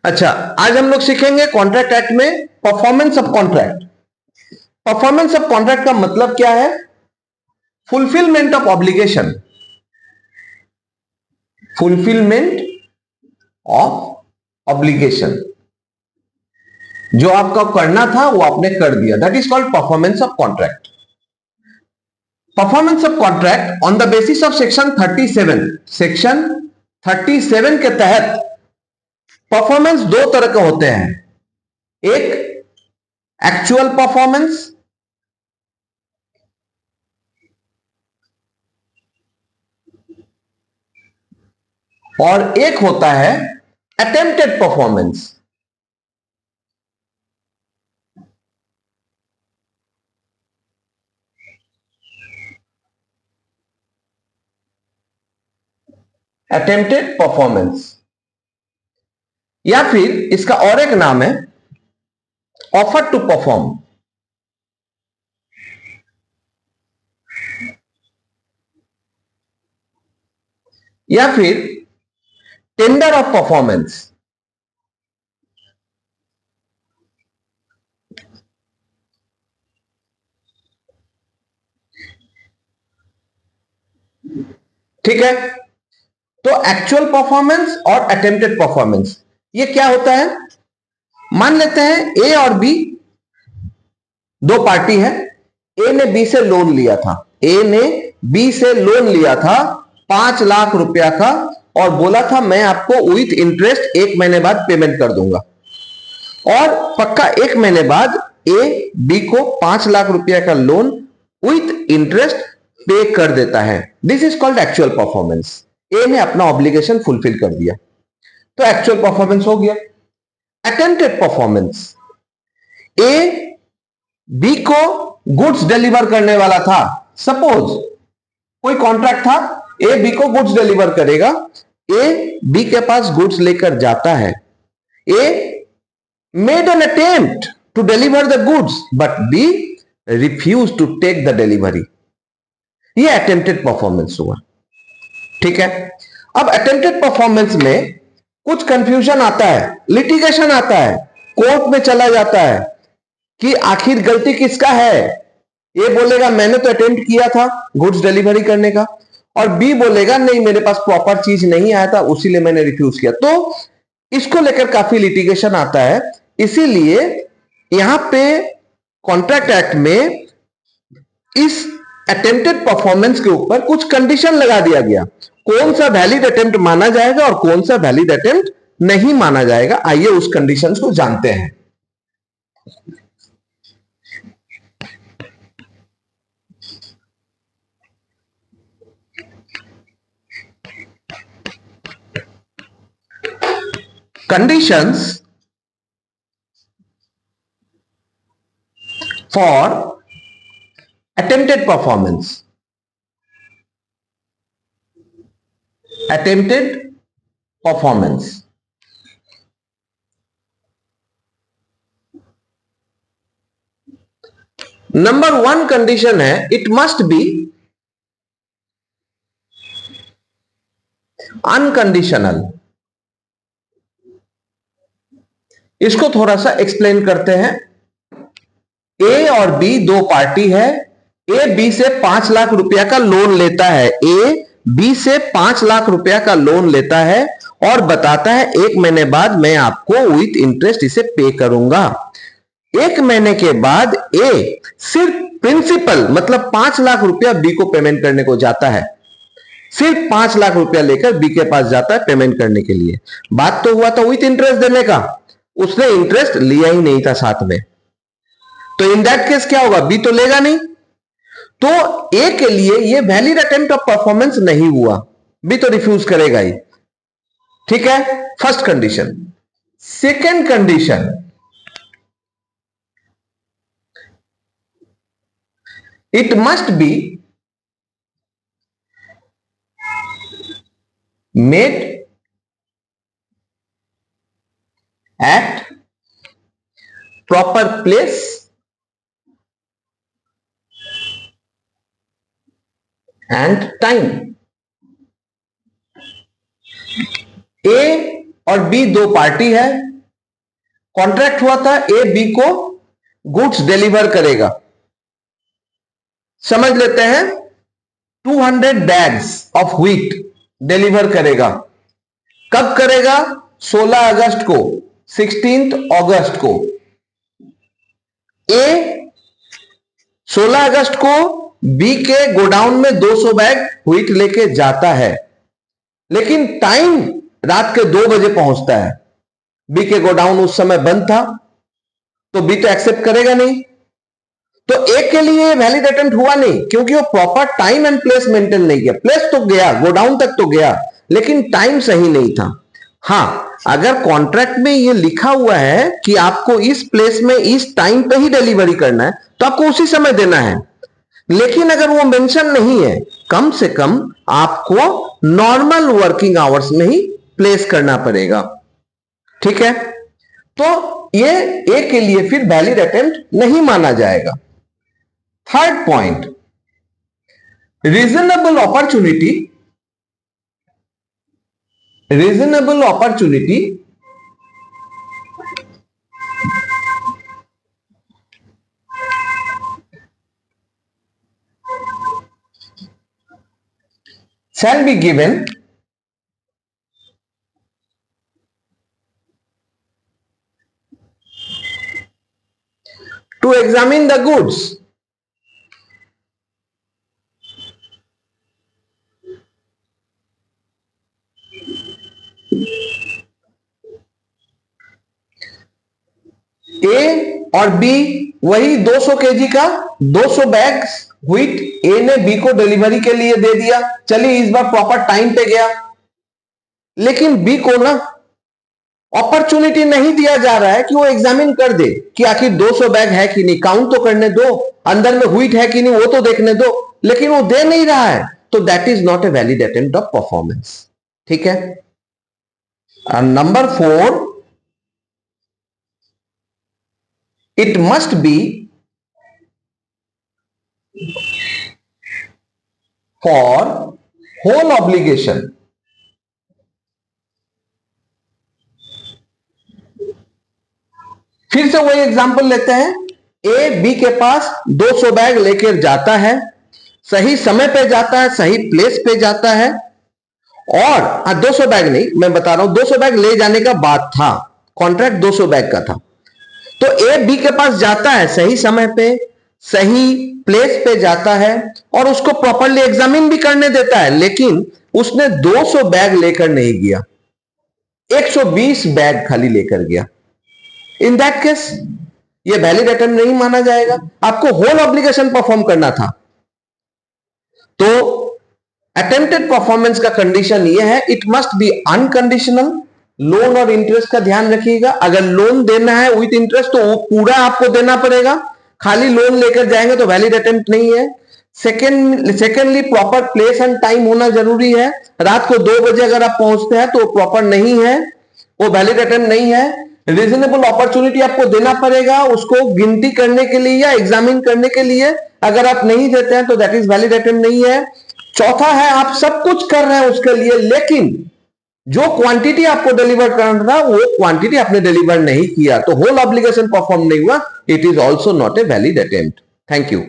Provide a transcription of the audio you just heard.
अच्छा, आज हम लोग सीखेंगे कॉन्ट्रैक्ट एक्ट में performance of contract. Performance of contract का मतलब क्या है? Fulfilment of obligation, fulfilment of obligation. जो आपका करना था वो आपने कर दिया, that is called performance of contract. Performance of contract on the basis of section 37, section 37 के तहत परफॉर्मेंस दो तरह के होते हैं। एक एक्चुअल परफॉर्मेंस और एक होता है अटेम्प्टेड परफॉर्मेंस। अटेम्प्टेड परफॉर्मेंस या फिर इसका और एक नाम है ऑफर टू परफॉर्म, या फिर टेंडर ऑफ परफॉर्मेंस। ठीक है, तो एक्चुअल परफॉर्मेंस और अटेम्प्टेड परफॉर्मेंस ये क्या होता है? मान लेते हैं ए और बी दो पार्टी है। ए ने बी से लोन लिया था, ए ने बी से लोन लिया था 5 लाख रुपया का, और बोला था मैं आपको विथ इंटरेस्ट 1 महीने बाद पेमेंट कर दूंगा। और पक्का 1 महीने बाद ए बी को 5 लाख रुपया का लोन विथ इंटरेस्ट पे कर देता है। This is called actual performance. A ने अपना ऑब्लिगेशन फुलफिल कर दिया, तो एक्चुअल परफॉर्मेंस हो गया। अटेम्प्टेड परफॉर्मेंस, ए बी को गुड्स डिलीवर करने वाला था। सपोज कोई कॉन्ट्रैक्ट था, ए बी को गुड्स डिलीवर करेगा, ए बी के पास गुड्स लेकर जाता है। A made an attempt to deliver the goods but B refuse to take the delivery. ये अटेम्प्टेड परफॉर्मेंस हुआ। ठीक है, अब अटेम्प्टेड परफॉर्मेंस में कुछ कंफ्यूजन आता है, लिटिगेशन आता है, कोर्ट में चला जाता है कि आखिर गलती किसका है। ये बोलेगा मैंने तो अटेम्प्ट किया था गुड्स डिलीवरी करने का, और बी बोलेगा नहीं मेरे पास प्रॉपर चीज नहीं आया था उसीलिए मैंने रिफ्यूज किया। तो इसको लेकर काफी लिटिगेशन आता है। इसीलिए यहां पे कॉन्ट्रैक्ट एक्ट में इस अटेम्प्टेड परफॉर्मेंस के ऊपर कुछ कंडीशन लगा दिया गया, कौन सा वैलिड अटेम्प्ट माना जाएगा और कौन सा वैलिड अटेम्प्ट नहीं माना जाएगा। आइए उस कंडीशंस को जानते हैं। Conditions for attempted performance. Attempted performance. Number 1 condition है, इट मस्ट बी अनकंडीशनल। इसको थोड़ा सा एक्सप्लेन करते हैं। ए और बी दो पार्टी है। ए बी से 5 लाख रुपया का लोन लेता है। ए बी से 5 लाख रुपया का लोन लेता है और बताता है 1 महीने बाद मैं आपको विथ इंटरेस्ट इसे पे करूंगा। 1 महीने के बाद ए सिर्फ प्रिंसिपल मतलब 5 लाख रुपया बी को पेमेंट करने को जाता है। सिर्फ 5 लाख रुपया लेकर बी के पास जाता है पेमेंट करने के लिए। बात तो हुआ था विथ इंटरेस्ट देने का, उसने इंटरेस्ट लिया ही नहीं था साथ में, तो इन दैट केस क्या होगा? बी तो लेगा नहीं, तो ए के लिए ये वैलिड अटेम्प्ट ऑफ परफॉर्मेंस नहीं हुआ, बी तो रिफ्यूज करेगा ही। ठीक है, first condition. Second condition, it must be made at proper place and time. A और बी दो पार्टी है। कॉन्ट्रैक्ट हुआ था ए बी को गुड्स डिलीवर करेगा। समझ लेते हैं 200 बैग्स ऑफ व्हीट डिलीवर करेगा। कब करेगा? 16 अगस्त को, 16 अगस्त को। ए 16 अगस्त को बी के गोडाउन में 200 बैग व्हीट लेके जाता है, लेकिन टाइम रात के 2 बजे पहुंचता है। बी के गोडाउन उस समय बंद था, तो बी तो एक्सेप्ट करेगा नहीं। तो ए के लिए वैलिड अटेम्प्ट हुआ नहीं, क्योंकि वो proper time and place maintain नहीं किया। प्लेस तो गया, गोडाउन तक तो गया, लेकिन टाइम सही नहीं था। हां, अगर कॉन्ट्रैक्ट में ये लिखा हुआ है कि आपको इस प्लेस में इस टाइम पे ही डिलीवरी करना है, तो आपको उसी समय देना है। लेकिन अगर वो मेंशन नहीं है, कम से कम आपको नॉर्मल वर्किंग आवर्स में ही प्लेस करना पड़ेगा। ठीक है, तो ये ए के लिए फिर वैलिड अटेम्प्ट नहीं माना जाएगा। Third point, reasonable opportunity. Reasonable opportunity shall be given to examine the goods ए और बी, वही 200 केजी का 200 बैग व्हीट ए ने बी को डिलीवरी के लिए दे दिया। चलिए इस बार प्रॉपर टाइम पे गया, लेकिन बी को ना अपॉर्चुनिटी नहीं दिया जा रहा है कि वो एग्जामिन कर दे कि आखिर 200 बैग है कि नहीं, काउंट तो करने दो, अंदर में व्हीट है कि नहीं वो तो देखने दो, लेकिन वो दे नहीं रहा है, तो that is not a valid attempt of performance. ठीक है। Number 4, it must be for whole obligation। फिर से वही एग्जांपल लेते हैं। ए बी के पास 200 बैग लेकर जाता है, सही समय पे जाता है, सही प्लेस पे जाता है, और 200 बैग नहीं, मैं बता रहा हूं 200 बैग ले जाने का बात था, कॉन्ट्रैक्ट 200 बैग का था। तो ए बी के पास जाता है, सही समय पे सही प्लेस पे जाता है, और उसको प्रॉपरली एग्जामिन भी करने देता है, लेकिन उसने 200 बैग लेकर नहीं गया, 120 बैग खाली लेकर गया। इन दैट केस ये वैलिड अटेम्प्ट नहीं माना जाएगा। आपको होल ऑब्लिगेशन परफॉर्म करना था। तो अटेम्प्टेड परफॉर्मेंस का कंडीशन ये है, it must B unconditional. Loan और इंटरेस्ट का ध्यान रखिएगा। अगर लोन देना है विथ इंटरेस्ट तो वो पूरा आपको देना पड़ेगा। खाली लोन लेकर जाएंगे तो वैलिड अटेम्प्ट नहीं है। Secondly proper place and time होना जरूरी है। रात को 2 बजे अगर आप पहुंचते हैं तो प्रॉपर नहीं है, वो वैलिड अटेम्प्ट नहीं है। रीजनेबल अपॉर्चुनिटी आपको देना पड़ेगा उसको गिनती करने के लिए या एग्जामिन करने के लिए। अगर आप नहीं देते हैं तो दैट इज वैलिड अटेम्प्ट नहीं है। चौथा है, आप सब कुछ कर रहे हैं उसके लिए, लेकिन जो क्वांटिटी आपको डिलीवर करना था वो क्वांटिटी आपने डिलीवर नहीं किया, तो होल ऑब्लिगेशन परफॉर्म नहीं हुआ। It is also not a valid attempt. Thank you.